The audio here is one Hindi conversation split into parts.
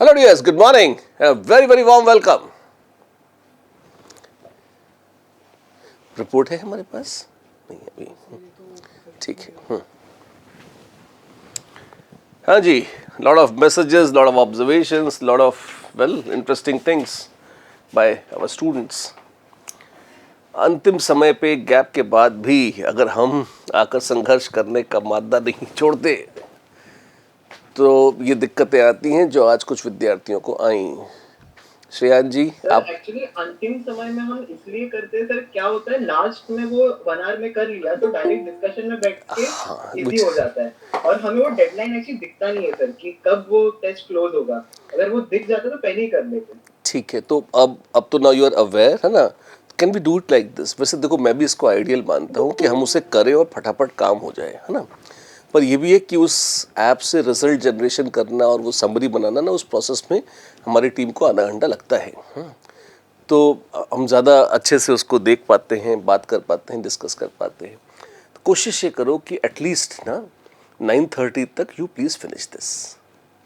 Hello dears, good morning and a very very warm welcome. Report है हमारे पास? नहीं अभी ठीक है. हाँ जी, lot of messages, lot of observations, lot of interesting things by our students. अंतिम समय पे गैप के बाद भी अगर हम आकर संघर्ष करने का मादा नहीं छोड़ते तो ये दिक्कतें आती हैं जो आज कुछ विद्यार्थियों को आई. श्रेयान जी आप एक्चुअली अंतिम समय में हम इसलिए करते हैं सर, क्या होता है लास्ट में वो 1 आवर में कर लिया तो डायरेक्ट डिस्कशन में बैठ के इजी हो जाता है और हमें वो डेडलाइन एक्चुअली दिखता नहीं है सर कि कब वो टेस्ट क्लोज होगा. अगर वो दिख जाता तो पहले ही कर लेते. ठीक है, तो अब तो नाउ यू आर अवेयर है ना. Can be do it like this. वैसे देखो मैं भी इसको आइडियल मानता हूँ कि हम उसे करें और फटाफट काम हो जाए, है ना. पर ये भी है कि उस ऐप से रिजल्ट जनरेशन करना और वो समरी बनाना ना, उस प्रोसेस में हमारी टीम को आधा घंटा लगता है. तो हम ज़्यादा अच्छे से उसको देख पाते हैं, बात कर पाते हैं, डिस्कस कर पाते हैं. तो कोशिश ये करो कि एटलीस्ट ना 9:30 तक you please finish this.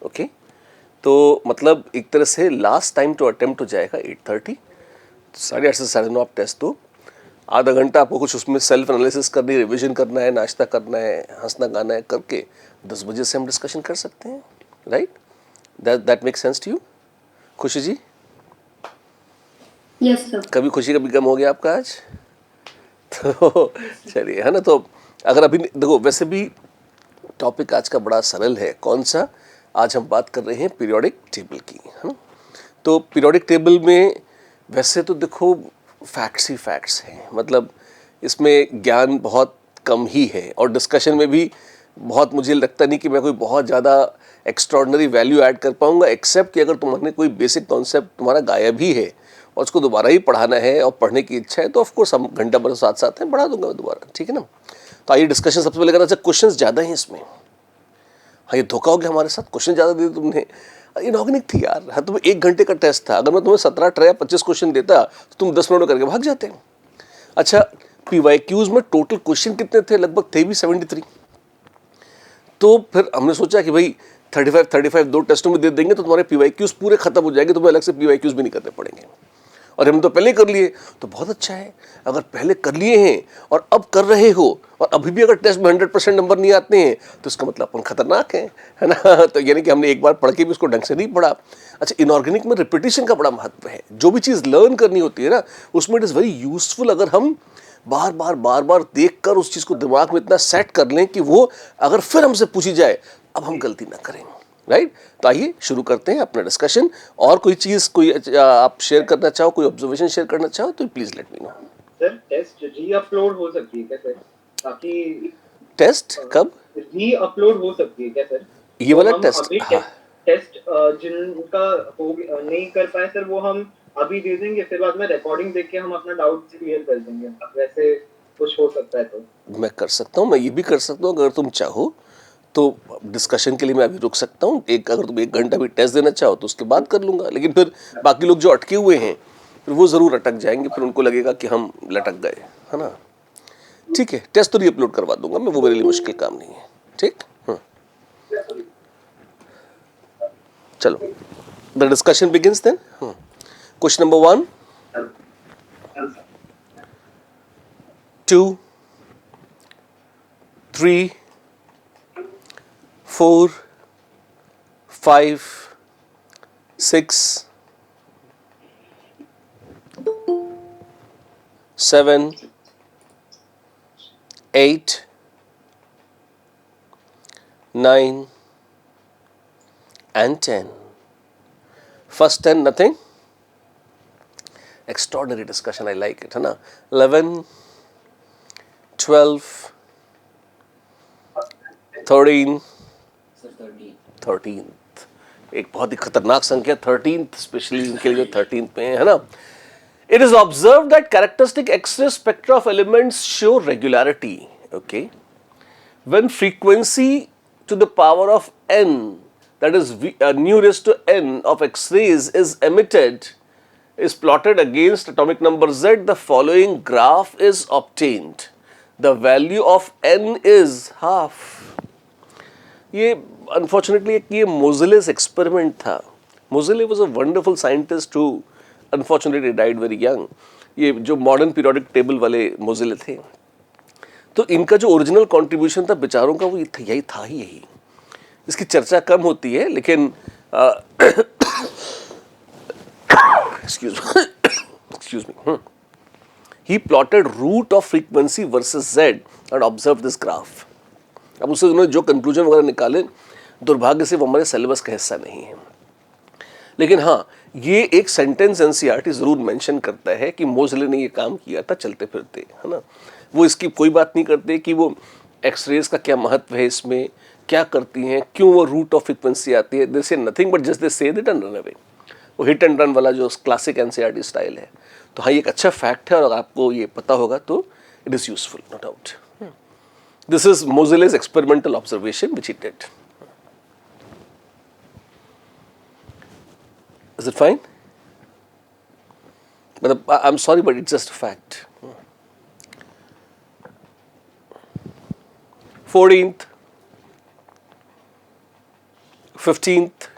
Okay, तो मतलब एक तरह से लास्ट टाइम टू अटेम्प्ट हो जाएगा 8:30. 8:30 से 9:30 आप टेस्ट दो. आधा घंटा आपको कुछ उसमें सेल्फ एनालिसिस करनी, रिवीजन करना है, नाश्ता करना है, हंसना गाना है, करके 10 बजे से हम डिस्कशन कर सकते हैं. Right, that make sense to you? Khushi ji? Yes sir. कभी खुशी कभी गम हो गया आपका आज? तो चलिए, है ना. तो अगर अभी देखो, वैसे भी टॉपिक आज का बड़ा सरल है. कौन सा? आज हम बात कर रहे हैं पीरियोडिक टेबल की, है ना. तो पीरियोडिक टेबल में वैसे तो देखो फैक्ट्स ही फैक्ट्स हैं. मतलब इसमें ज्ञान बहुत कम ही है और डिस्कशन में भी बहुत मुझे लगता नहीं कि मैं कोई बहुत ज़्यादा एक्स्ट्रॉर्डनरी वैल्यू ऐड कर पाऊंगा, एक्सेप्ट कि अगर तुम्हारे कोई बेसिक कॉन्सेप्ट तुम्हारा गायब ही है और उसको दोबारा ही पढ़ाना है और पढ़ने की इच्छा है तो ऑफकोर्स हम घंटा भर साथ साथ हैं, पढ़ा दूंगा मैं दोबारा. ठीक है ना. तो आइए डिस्कशन सबसे पहले करना चाहिए. क्वेश्चन ज़्यादा हैं इसमें. हाँ, ये धोखा हो गया हमारे साथ. क्वेश्चन ज़्यादा दे तुमने. इनऑर्गेनिक थी यार. हाँ, तुम्हें 1 घंटे का टेस्ट था. अगर मैं तुम्हें 17, 18 या 25 क्वेश्चन देता तो तुम 10 मिनट में करके भाग जाते. अच्छा, PYQs में टोटल क्वेश्चन कितने थे? लगभग थे भी 73. तो फिर हमने सोचा कि भाई 35 2 टेस्टों में दे देंगे तो तुम्हारे PYQs पूरे खत्म हो जाएंगे, तुम्हें अलग से PYQs भी नहीं करने पड़ेंगे. और हम तो पहले कर लिए तो बहुत अच्छा है. अगर पहले कर लिए हैं और अब कर रहे हो और अभी भी अगर टेस्ट में 100% नंबर नहीं आते हैं तो इसका मतलब अपन खतरनाक है ना. तो यानी कि हमने एक बार पढ़ के भी उसको ढंग से नहीं पढ़ा. अच्छा, इनऑर्गेनिक में रिपीटिशन का बड़ा महत्व है. जो भी चीज़ लर्न करनी होती है ना, उसमें इट इज़ वेरी यूजफुल अगर हम बार बार देख कर उस चीज़ को दिमाग में इतना सेट कर लें कि वो अगर फिर हमसे पूछी जाए अब हम गलती ना करें. राइट. तो आइए शुरू करते हैं अपना डिस्कशन. और कोई चीज़ कोई आप शेयर करना चाहो, कोई ऑब्जर्वेशन शेयर करना चाहो तो please let me know. Sir test reupload हो सकती है क्या सर? ताकि टेस्ट कब री अपलोड हो सकती है क्या सर? ये वाला टेस्ट? हाँ, टेस्ट जिनका हो नहीं कर पाए सर वो हम अभी दे देंगे, फिर बाद में रिकॉर्डिंग देख के हम अपना डाउट क्लियर कर देंगे. वैसे कुछ हो सकता है तो मैं कर सकता हूँ. मैं ये भी कर सकता हूँ अगर तुम चाहो तो. डिस्कशन के लिए मैं अभी रुक सकता हूँ. अगर तुम 1 घंटा भी टेस्ट देना चाहो तो उसके बाद कर लूँगा. लेकिन फिर बाकी लोग जो अटके हुए हैं फिर वो ज़रूर अटक जाएंगे. फिर उनको लगेगा कि हम लटक गए, है ना. ठीक है, टेस्ट तो री-अपलोड करवा दूंगा मैं. वो मेरे लिए मुश्किल काम नहीं है. ठीक. चलो, the discussion begins then. Question number 1, 2, 3, 4, 5, 6, 7, 8, 9 and 10. First 10 nothing. Extraordinary discussion, I like it, है ना. 11, 12, 13, 13th. एक बहुत ही खतरनाक संख्या 13th, स्पेशली इनके लिए 13th पे है ना. It is observed that characteristic X-ray spectra of elements show regularity. Okay, when frequency to the power of n, that is nu raised to n of X-rays is emitted, is plotted against atomic number Z, the following graph is obtained. The value of n is half. ये अनफॉर्चुनेटली एक ये मोज़ेलेस एक्सपेरिमेंट था Moseley was a wonderful scientist who unfortunately died very young. ये जो मॉडर्न पीरियोडिक टेबल वाले मोज़ेले थे, तो इनका जो ओरिजिनल कंट्रीब्यूशन था बेचारों का, वो यही था ही यही। इसकी चर्चा कम होती है, लेकिन excuse me, he plotted root of frequency versus z and observed this graph। अब उससे उन्होंने जो कंक्लूजन वगैरह निकाले, दुर्भाग्य से वो हमारे सिलेबस का हिस्सा नहीं है, लेकिन हाँ, ये एक सेंटेंस एनसीईआरटी जरूर मेंशन करता है कि मोज़ेले ने ये काम किया था चलते फिरते, है ना। वो इसकी कोई बात नहीं करते कि वो एक्सरेज का क्या महत्व है, इसमें क्या करती हैं, क्यों वो रूट ऑफ फ्रीक्वेंसी आती है। दे से nothing but just they say that and run away. वो हिट एंड रन वाला जो क्लासिक एनसीईआरटी स्टाइल है। तो हाँ, ये एक अच्छा फैक्ट है, और अगर आपको ये पता होगा तो it is useful, no doubt. This is Moseley's experimental observation which he did. Is it fine? But I'm sorry, but it's just a fact. 14th, 15th,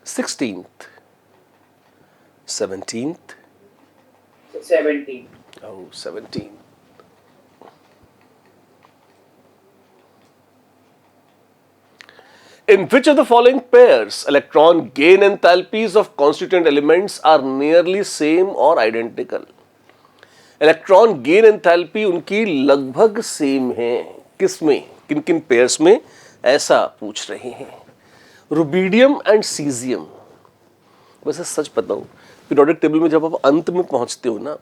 16th, 17th. 17. Oh, 17. In which of the following pairs electron gain enthalpies of constituent elements are nearly same or identical? Electron gain enthalpy उनकी लगभग सेम है। किसमें, किन किन पेयर्स में, ऐसा पूछ रहे हैं। Rubidium and caesium. वैसे सच बताऊं, पीरियोडिक टेबल में जब आप अंत में पहुंचते हो ना,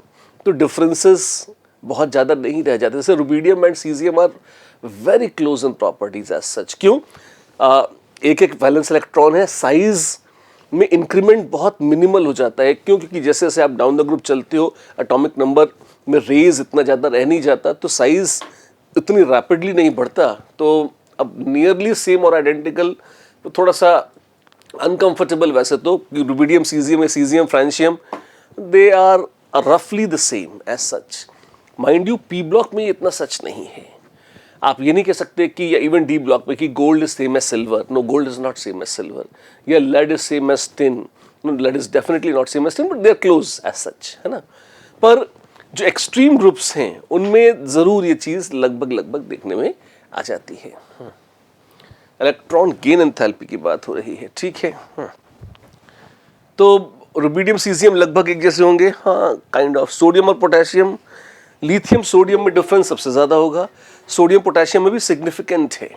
तो डिफरेंसेस बहुत ज़्यादा नहीं रह जाते। जैसे rubidium and caesium are very close in properties as such. क्यों? एक एक वैलेंस इलेक्ट्रॉन है, साइज में इंक्रीमेंट बहुत मिनिमल हो जाता है। क्यों? क्योंकि जैसे जैसे आप डाउन द ग्रुप चलते हो, एटॉमिक नंबर में रेज इतना ज़्यादा रह नहीं जाता, तो साइज इतनी रैपिडली नहीं बढ़ता। तो अब नियरली सेम और आइडेंटिकल तो थोड़ा सा अनकंफर्टेबल। वैसे तो rubidium caesium, caesium francium, they are रफली the same as such. Mind you, P block में इतना सच नहीं है। आप ये नहीं कह सकते कि, या इवन डी ब्लॉक में, कि gold is same as silver. No, gold is not same as silver. या lead is same as tin. No, lead is definitely not same as tin, but they are close as such, है ना। पर जो एक्सट्रीम ग्रुप्स हैं, उनमें जरूर ये चीज लगभग देखने में आ जाती है। इलेक्ट्रॉन गेन एंथैल्पी की बात हो रही है, ठीक है। तो रुबिडियम सीजियम लगभग एक जैसे होंगे, हाँ, काइंड ऑफ। सोडियम और पोटेशियम, लिथियम सोडियम में डिफरेंस सबसे ज्यादा होगा। सोडियम पोटेशियम में भी सिग्निफिकेंट है।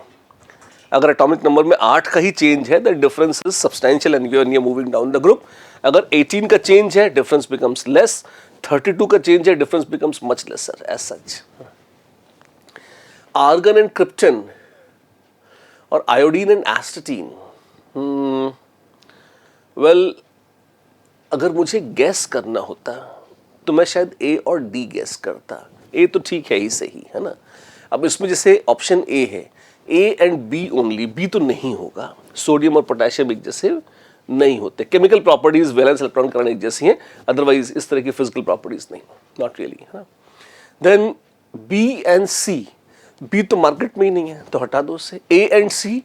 अगर एटॉमिक नंबर में 8 का ही चेंज है, the difference is substantial and you are moving down the group. अगर 18 का चेंज है, डिफरेंस बिकम्स लेस। 32 का चेंज है, difference becomes much lesser as such. Argon and krypton और आयोडीन एंड एस्टेटीन, वेल, अगर मुझे गैस करना होता तो मैं शायद ए और डी गैस करता। ए तो ठीक है ही सही, है ना। अब इसमें जैसे ऑप्शन ए है, A and B only, B तो नहीं होगा। सोडियम और पोटेशियम एक जैसे नहीं होते। Chemical properties valence electron current एक जैसी हैं, अदरवाइज इस तरह की फिजिकल प्रॉपर्टीज नहीं, नॉट रियली, है ना। Then B and C, B तो मार्केट में ही नहीं है तो हटा दो उससे। A and C,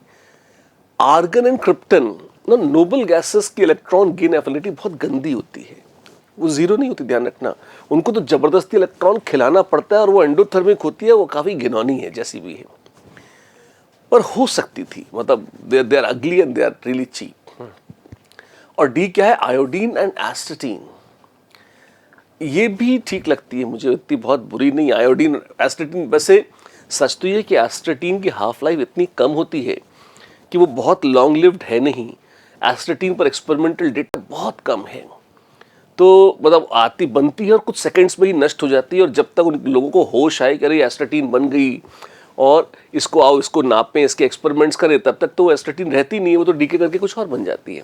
argon and krypton, noble gases की इलेक्ट्रॉन गेन एफिनिटी बहुत गंदी होती है, वो जीरो नहीं होती, ध्यान रखना। उनको तो जबरदस्ती इलेक्ट्रॉन खिलाना पड़ता है, और वो एंडोथर्मिक होती है, वो काफी घिनौनी है जैसी भी है, पर हो सकती थी। मतलब they are ugly and they are really cheap. और डी क्या है? आयोडीन एंड एस्टेटीन, ये भी ठीक लगती है मुझे, इतनी बहुत बुरी नहीं। आयोडीन एस्टेटीन, वैसे सच तो ये कि एस्टेटीन की हाफ लाइफ इतनी कम होती है कि वो बहुत लॉन्ग लिव्ड है नहीं। एस्टेटीन पर एक्सपेरिमेंटल डेटा बहुत कम है, तो मतलब आती बनती है और कुछ सेकंड्स में ही नष्ट हो जाती है। और जब तक उन लोगों को होश आए कि अरे एस्टेटीन बन गई और इसको आओ, इसको नापें, इसके एक्सपेरिमेंट्स करें, तब तक तो एस्टेटीन रहती नहीं है, वो तो डीके करके कुछ और बन जाती है।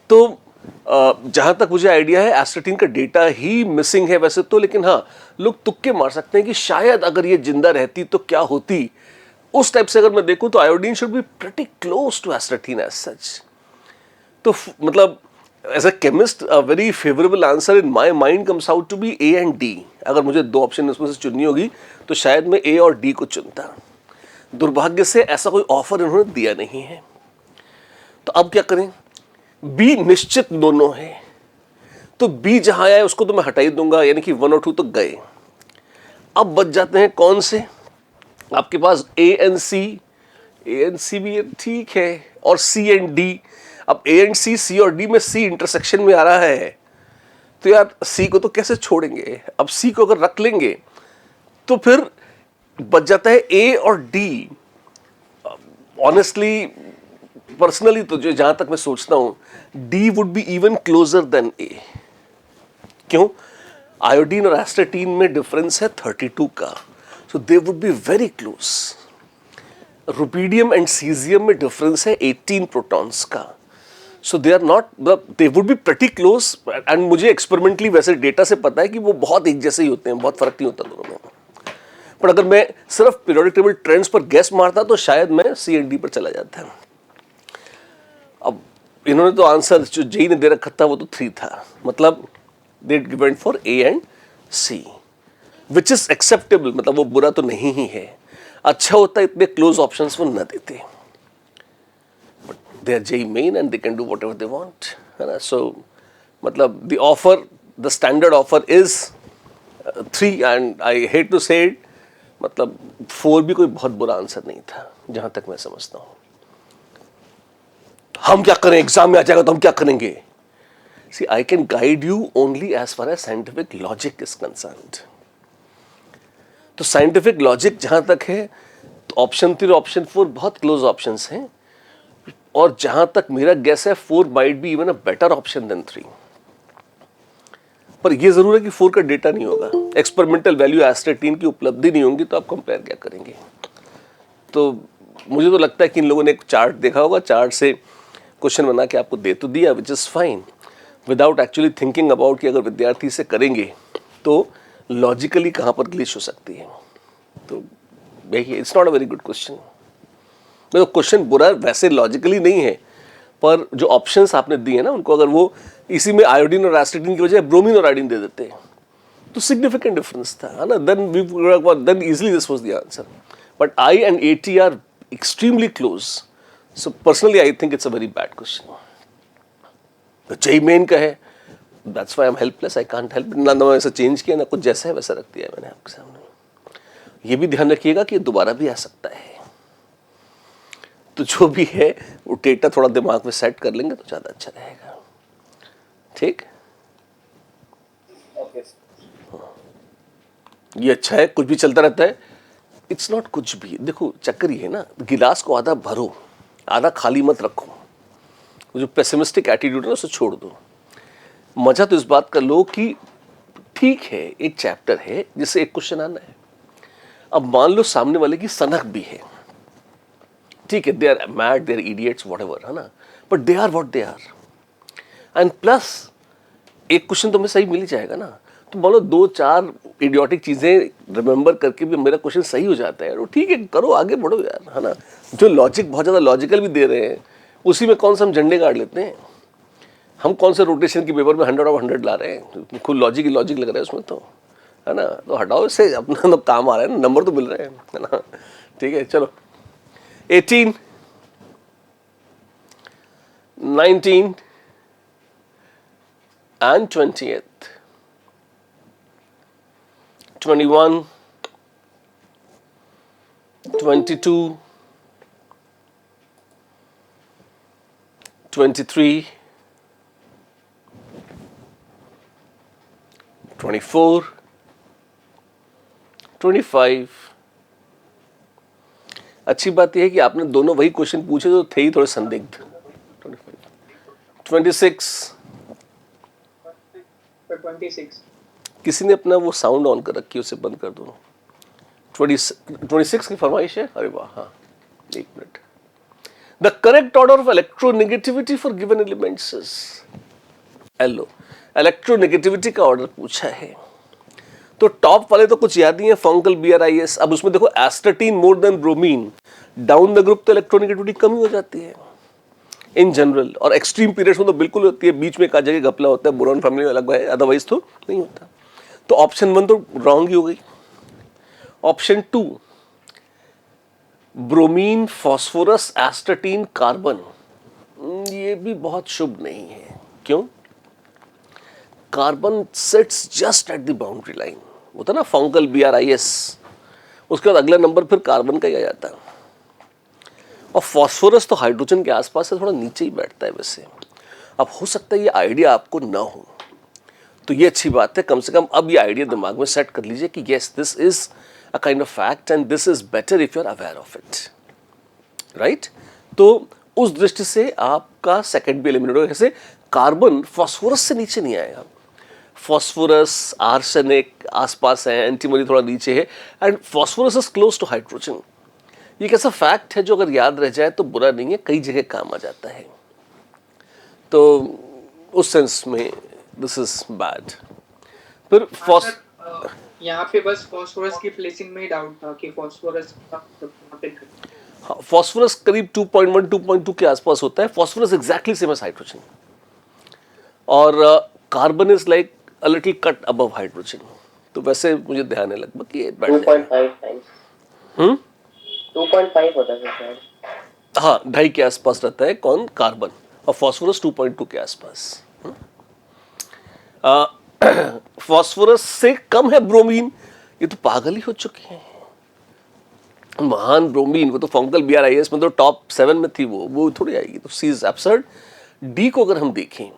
तो जहाँ तक मुझे आइडिया है, एस्टेटीन का डेटा ही मिसिंग है वैसे तो, लेकिन हाँ, लोग तुक्के मार सकते हैं कि शायद अगर ये जिंदा रहती तो क्या होती। उस टाइप से अगर मैं देखूं तो iodine should be pretty close to astatine as such. तो मतलब as a chemist, a very favourable answer in my mind comes out to be A and D. अगर मुझे दो ऑप्शन इसमें से चुननी होगी तो शायद मैं ए और डी को चुनता। दुर्भाग्य से ऐसा कोई ऑफर इन्होंने दिया नहीं है। तो अब क्या करें, बी निश्चित दोनों है, तो बी जहां आया है उसको तो मैं हटा ही दूंगा, यानी कि 1 और 2 तो गए। अब बच जाते हैं कौन से, आपके पास ए एंड सी भी ठीक है, और सी एंड डी। अब ए एंड सी और डी में सी इंटरसेक्शन में आ रहा है, तो यार सी को तो कैसे छोड़ेंगे। अब सी को अगर रख लेंगे तो फिर बच जाता है ए और डी। ऑनेस्टली पर्सनली तो जो जहां तक मैं सोचता हूं, D would be even closer than A. क्यों, आयोडीन और एस्टाटीन में डिफरेंस है 32 का, so they would be very close. Rubidium and caesium में डिफरेंस है 18 प्रोटॉन्स का, so they are not, they would be pretty close. And मुझे एक्सपेरिमेंटली वैसे डेटा से पता है कि वो बहुत एक जैसे ही होते हैं, बहुत फर्क नहीं होता दोनों में। पर अगर मैं सिर्फ पीरियोडिक टेबल ट्रेंड्स पर गेस मारता तो शायद मैं सी एंड डी पर चला जाता। अब इन्होंने तो आंसर जो जेई ने दे रखा था वो तो 3 था, मतलब they went for A and C, which is acceptable, मतलब वो बुरा तो नहीं ही है। अच्छा होता इतने क्लोज ऑप्शंस वो न देते, but they are JEE Main and they can do whatever they want, है ना। सो मतलब the offer, the standard offer is 3 and I hate to say it, मतलब 4 भी कोई बहुत बुरा आंसर नहीं था जहां तक मैं समझता हूं। हम क्या करें, एग्जाम में आ जाएगा तो हम क्या करेंगे। See I can guide you only as far as scientific logic is concerned. तो साइंटिफिक लॉजिक जहां तक है तो ऑप्शन 3 और ऑप्शन 4 बहुत क्लोज ऑप्शंस हैं, और जहां तक मेरा गेस है 4 might be even a better option than 3। पर यह जरूर है कि 4 का डेटा नहीं होगा, एक्सपेरिमेंटल वैल्यू एस्टाटीन की उपलब्धि नहीं होंगी, तो आप कंपेयर क्या करेंगे। तो मुझे तो लगता है कि इन लोगों ने एक चार्ट देखा होगा, चार्ट से क्वेश्चन बना के आपको दे तो दिया, which is fine, without actually thinking about कि अगर विद्यार्थी से करेंगे तो लॉजिकली कहां पर ग्लिच हो सकती है। तो देखिए, it's not a very good question. तो क्वेश्चन बुरा वैसे लॉजिकली नहीं है, पर जो ऑप्शंस आपने दिए ना उनको, अगर वो इसी में आयोडीन और एस्टाटीन की बजाय ब्रोमीन और आयोडीन दे देते तो सिग्निफिकेंट डिफरेंस था, है ना। Then easily this was the answer, but I and eighty are extremely close, so personally I think it's a very bad question. तो जेई मेन का है, that's why I am helpless, I can't help. ना मैं ऐसा चेंज किया, ना कुछ जैसा है वैसा रख दिया मैंने आपके सामने। ये भी ध्यान रखिएगा कि दोबारा भी आ सकता है, तो जो भी है वो डेटा थोड़ा दिमाग में सेट कर लेंगे तो ज़्यादा अच्छा रहेगा, ठीक। ये अच्छा है, कुछ भी चलता रहता है, इट्स नॉट कुछ भी। देखो चक्कर ये है ना, गिलास को आधा भरो, आधा खाली मत रखो। वो जो पेसिमिस्टिक एटीट्यूड है ना उसे छोड़ दो। मजा तो इस बात का लो कि ठीक है एक चैप्टर है जिससे एक क्वेश्चन आना है। अब मान लो सामने वाले की सनक भी है, ठीक है, they are mad, they are idiots, whatever, है ना, but they are what they are. And plus एक क्वेश्चन तो हमें सही मिल ही जाएगा ना। तो मान लो 2-4 इडियोटिक चीजें रिमेंबर करके भी मेरा क्वेश्चन सही हो जाता है, ठीक है, करो आगे बढ़ो यार, है ना। जो लॉजिक बहुत ज्यादा लॉजिकल भी दे रहे हैं, उसी में कौन सा हम झंडे गाड़ लेते हैं। हम कौन से रोटेशन की पेपर में 100 ऑफ 100 ला रहे हैं, खुद लॉजिक लग रहा है उसमें, तो है ना। तो हटाओ इससे, अपना तो काम आ रहा है ना, नंबर तो मिल रहे हैं, है ना। ठीक है, चलो 18, 19 and 20th, 21, 22, 23, 24, 25। अच्छी बात यह है कि आपने दोनों वही क्वेश्चन पूछे जो थे ही थोड़े संदिग्ध। 26, 26 किसी ने अपना वो साउंड ऑन कर रखी है, उसे बंद कर दो। 26 की फरमाइश है, अरे वाह, हाँ, एक minute. The correct order of electronegativity for given elements is एलो। इलेक्ट्रोनेगेटिविटी का ऑर्डर पूछा है, तो टॉप वाले तो कुछ याद नहीं है, फंगल BRIS। अब उसमें देखो astatine more than bromine, down the group तो इलेक्ट्रोनेगेटिविटी कम हो जाती है इन जनरल, और एक्सट्रीम पीरियड्स में तो बिल्कुल होती है, बीच में एक जगह घपला होता है, बोरॉन फैमिली अलग है, अदरवाइज तो नहीं होता। तो ऑप्शन 1 तो रॉन्ग ही हो गई। Option 2 bromine, phosphorus, astatine, carbon, ये भी बहुत शुभ नहीं है। क्यों? Carbon sets just at the boundary line, वो था ना फंगल BRIS, उसके बाद अगला नंबर फिर कार्बन का ही आ जाता है। और फॉस्फोरस तो हाइड्रोजन के आसपास से थोड़ा नीचे ही बैठता है वैसे। अब हो सकता है ये आइडिया आपको ना हो, तो ये अच्छी बात है, कम से कम अब ये आइडिया दिमाग में सेट कर लीजिए कि yes this is a kind of fact and this is better if you are aware of it, right. तो उस दृष्टि से आपका सेकंड भी एलिमिनेट होगा। जैसे कार्बन फॉस्फोरस से नीचे नहीं आएगा, फॉस्फोरस आर्सेनिक आसपास है, एंटीमनी थोड़ा नीचे है, and phosphorus is close to hydrogen. ये एक ऐसा फैक्ट है जो अगर याद रह जाए तो बुरा नहीं है, कई जगह काम आ जाता है। तो उस सेंस में दिस इज बैड। फिर यहाँ पे बस फॉस्फोरस की प्लेसिंग में ही डाउट था कि फॉस्फोरस फॉस्फोरस करीब 2.1 2.2 के आसपास होता है। Phosphorus exactly same as hydrogen, और carbon is like a little cut above hydrogen. तो वैसे मुझे ध्यान है लगभग कि 2.5 टाइम्स 2.5 होता है शायद। हाँ, 2.5 के आसपास रहता है कौन? कार्बन। और फॉस्फोरस 2.2 के आसपास। फॉस्फोरस से कम है ब्रोमीन। ये तो पागल ही हो चुके हैं। महान ब्रोमीन, वो तो फंगल BRIS में तो टॉप 7 में थी, वो थोड़ी आएगी। तो सी इज एब्सर्ड। डी को अगर हम देखें,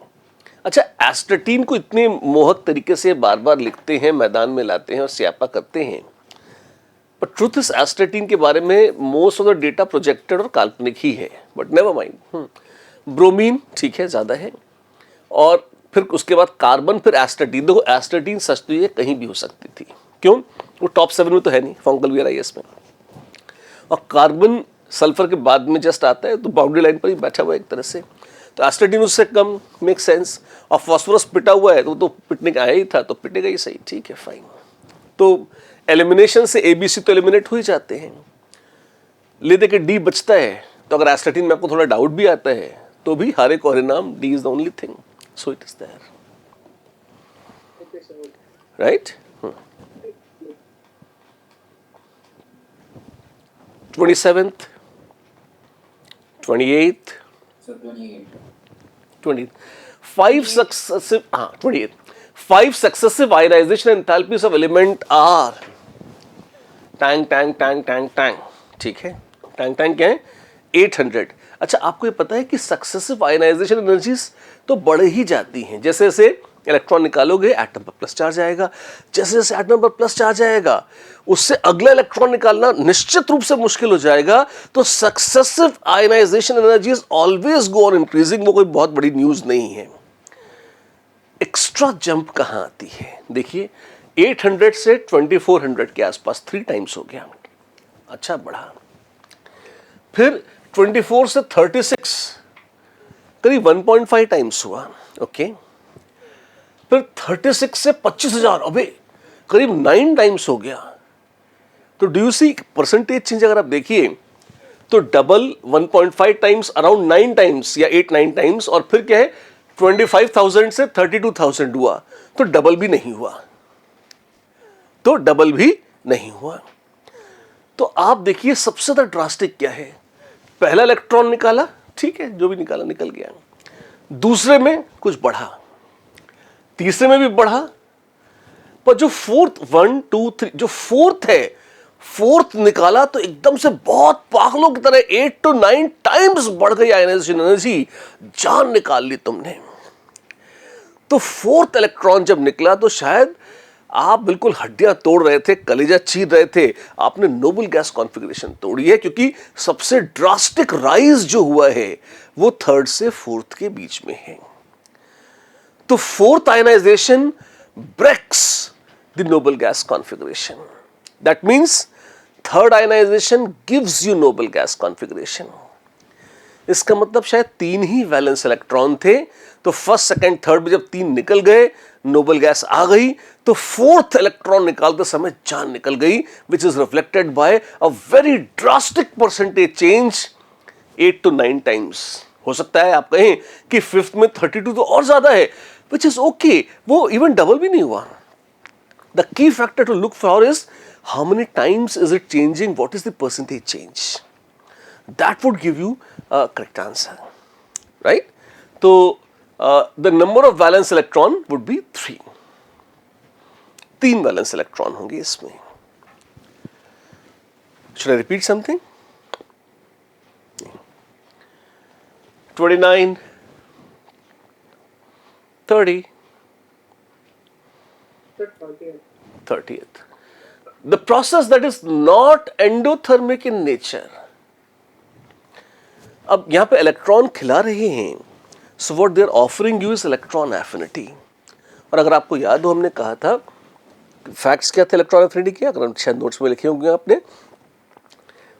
अच्छा एस्टेटीन को इतने मोहक तरीके से बार बार लिखते हैं, मैदान में लाते हैं और स्यापा करते हैं, पर ट्रुथ इस एस्टेटीन के बारे में most of the data projected और काल्पनिक ही है, बट नेवर माइंड। ब्रोमीन ठीक है, ज़्यादा है, और फिर उसके बाद कार्बन, फिर एस्टेटीन। देखो एस्टेटीन सच तो ये कहीं भी हो सकती थी, क्यों? वो टॉप 7 में तो है नहीं फंगल BRIS में, और कार्बन सल्फर के बाद में जस्ट आता है, तो बाउंड्री लाइन पर ही बैठा हुआ है एक तरह से। तो एस्टेटीन उससे कम, मेक सेंस। और फॉस्फोरस पिटा हुआ है, तो पिटने का आया ही था, तो पिटेगा ही सही, ठीक है फाइन। तो एलिमिनेशन से ABC तो एलिमिनेट हो ही जाते हैं, ले दे के D बचता है। तो अगर एस्टेटीन में आपको थोड़ा डाउट भी आता है तो भी हारे को हरिनाम, D is the only thing, so it is there, right. 27th 28th 20th 5 successive 28th 5 successive ionization enthalpies of element are Tang Tang Tang Tang Tang, ठीक है। टैंग टैंग क्या है? 800। अच्छा आपको ये पता है कि सक्सेसिव आयनाइजेशन एनर्जीज तो बढ़ ही जाती हैं, जैसे जैसे इलेक्ट्रॉन निकालोगे एटम पर प्लस चार्ज आएगा, जैसे जैसे एटम पर प्लस चार्ज आएगा उससे अगला इलेक्ट्रॉन निकालना निश्चित रूप से मुश्किल हो जाएगा। तो successive ionisation energies always go on increasing. वो कोई बहुत बड़ी न्यूज नहीं है। एक्स्ट्रा जंप कहां आती है? देखिए 800 से 2400 के आसपास 3 टाइम्स हो गया, अच्छा बढ़ा। फिर 24 से 36 करीब 1.5 टाइम्स हुआ, ओके। फिर 36 से 25,000, अबे करीब 9 टाइम्स हो गया। तो do you see percentage change? अगर आप देखिए तो डबल 1.5 टाइम्स, अराउंड 9 टाइम्स या 8-9 टाइम्स, और फिर क्या है 25,000 से 32,000 हुआ, तो डबल भी नहीं हुआ, तो डबल भी नहीं हुआ। तो आप देखिए सबसे ज्यादा ड्रास्टिक क्या है? पहला इलेक्ट्रॉन निकाला, ठीक है, जो भी निकाला निकल गया, दूसरे में कुछ बढ़ा, तीसरे में भी बढ़ा, पर जो फोर्थ 1 2 3 जो फोर्थ है, फोर्थ निकाला तो एकदम से बहुत पागलों की तरह 8 to 9 टाइम्स बढ़ गई आयनाइजेशन एनर्जी, जान निकाल ली तुमने। तो फोर्थ इलेक्ट्रॉन जब निकला तो शायद आप बिल्कुल हड्डियां तोड़ रहे थे, कलेजा चीर रहे थे, आपने नोबल गैस कॉन्फ़िगरेशन तोड़ी है, क्योंकि सबसे ड्रास्टिक राइज जो हुआ है वो 3rd से 4th के बीच में है। तो fourth ionization breaks the noble gas configuration, that means 3rd ionization gives you noble gas configuration. इसका मतलब शायद 3 ही वैलेंस इलेक्ट्रॉन थे, तो फर्स्ट सेकंड थर्ड में जब 3 निकल गए, नोबल गैस आ गई, तो फोर्थ इलेक्ट्रॉन निकालते समय जान निकल गई, which is reflected by a very drastic percentage change 8 to 9 times. हो सकता है आप कहें कि 5th में 32 तो और ज्यादा है, विच इज ओके, वो इवन डबल भी नहीं हुआ। The key factor to look for is how many times is it changing, what is the percentage change, that would give you a correct answer, right? तो the number of valence electron would be 3. 3 valence electron होंगे इसमें. Should I repeat something? 29, 30, 30th. The process that is not endothermic in nature. अब यहां पे इलेक्ट्रॉन खिला रहे हैं, so what they're offering you is electron affinity. और अगर आपको याद हो, हमने कहा था फैक्ट्स क्या थे इलेक्ट्रॉन एफिनिटी के, अगर शायद नोट्स में लिखे होंगे आपने.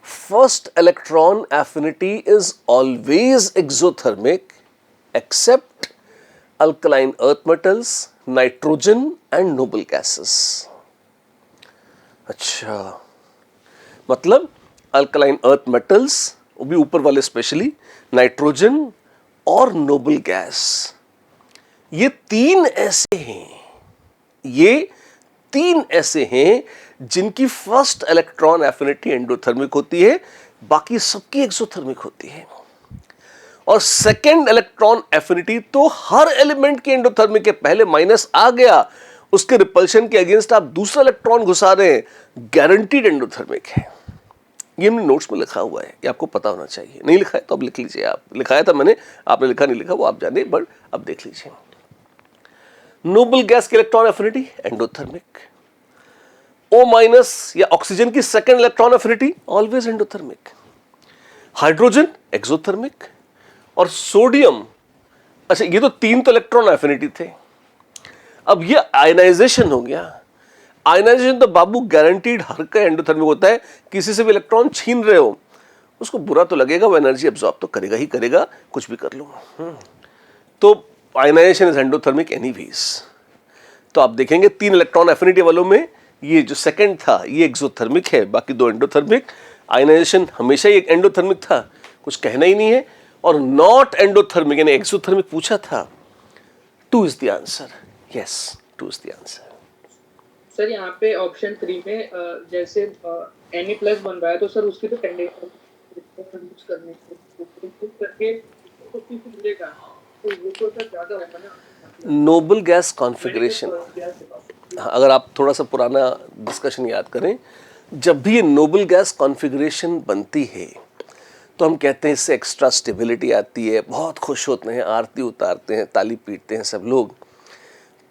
First electron affinity is always exothermic except alkaline earth metals, nitrogen and noble gases. अच्छा, मतलब alkaline earth metals, वो भी ऊपर वाले स्पेशली, नाइट्रोजन और नोबल गैस, ये 3 ऐसे हैं जिनकी फर्स्ट इलेक्ट्रॉन एफिनिटी एंडोथर्मिक होती है, बाकी सबकी एक्सोथर्मिक होती है. और सेकेंड इलेक्ट्रॉन एफिनिटी तो हर एलिमेंट की एंडोथर्मिक है. पहले माइनस आ गया, उसके रिपल्शन के अगेंस्ट आप दूसरा इलेक्ट्रॉन घुसा रहे हैं, गारंटीड एंडोथर्मिक है. ये हमने नोट्स में लिखा हुआ है, ये आपको पता होना चाहिए. नहीं लिखा है तो अब लिख लीजिए. आप लिखाया था मैंने, आपने लिखा नहीं लिखा वो आप जाने, बट अब देख लीजिए. नोबल गैस की electron affinity endothermic. O minus या ऑक्सीजन की second electron affinity always endothermic. Hydrogen exothermic. और सोडियम, अच्छा ये तो 3 तो इलेक्ट्रॉन एफिनिटी थे. अब ये आयनाइजेशन हो गया. आयनाइजेशन तो बाबू गारंटीड हर का एंडोथर्मिक होता है. किसी से भी इलेक्ट्रॉन छीन रहे हो, उसको बुरा तो लगेगा, वो एनर्जी एब्जॉर्ब तो करेगा ही करेगा, कुछ भी कर लो. तो आयनाइजेशन इज एंडोथर्मिक एनीवेज. तो आप देखेंगे 3 इलेक्ट्रॉन एफिनिटी वालों में ये जो सेकंड था ये एक्सोथर्मिक है, बाकी 2 एंडोथर्मिक. आयनाइजेशन हमेशा ही एक एंडोथर्मिक था, कुछ कहना ही नहीं है. और नॉट एंडोथर्मिक यानी एक्सोथर्मिक पूछा था, 2 is the answer. Yes, 2 is the answer. Sir यहाँ पे ऑप्शन 3 में जैसे Na+ बन रहा है, तो सर उसकी तो टेंडेंसी करने करके तो किस मिलेगा, तो वो तो सर ज्यादा होगा ना. नोबल गैस कॉन्फ़िगरेशन, अगर आप थोड़ा सा पुराना डिस्कशन याद करें, जब भी ये नोबल गैस कॉन्फ़िगरेशन बनती है तो हम कहते हैं इससे एक्स्ट्रा स्टेबिलिटी आती है, बहुत खुश होते हैं, आरती उतारते हैं, ताली पीटते हैं सब लोग.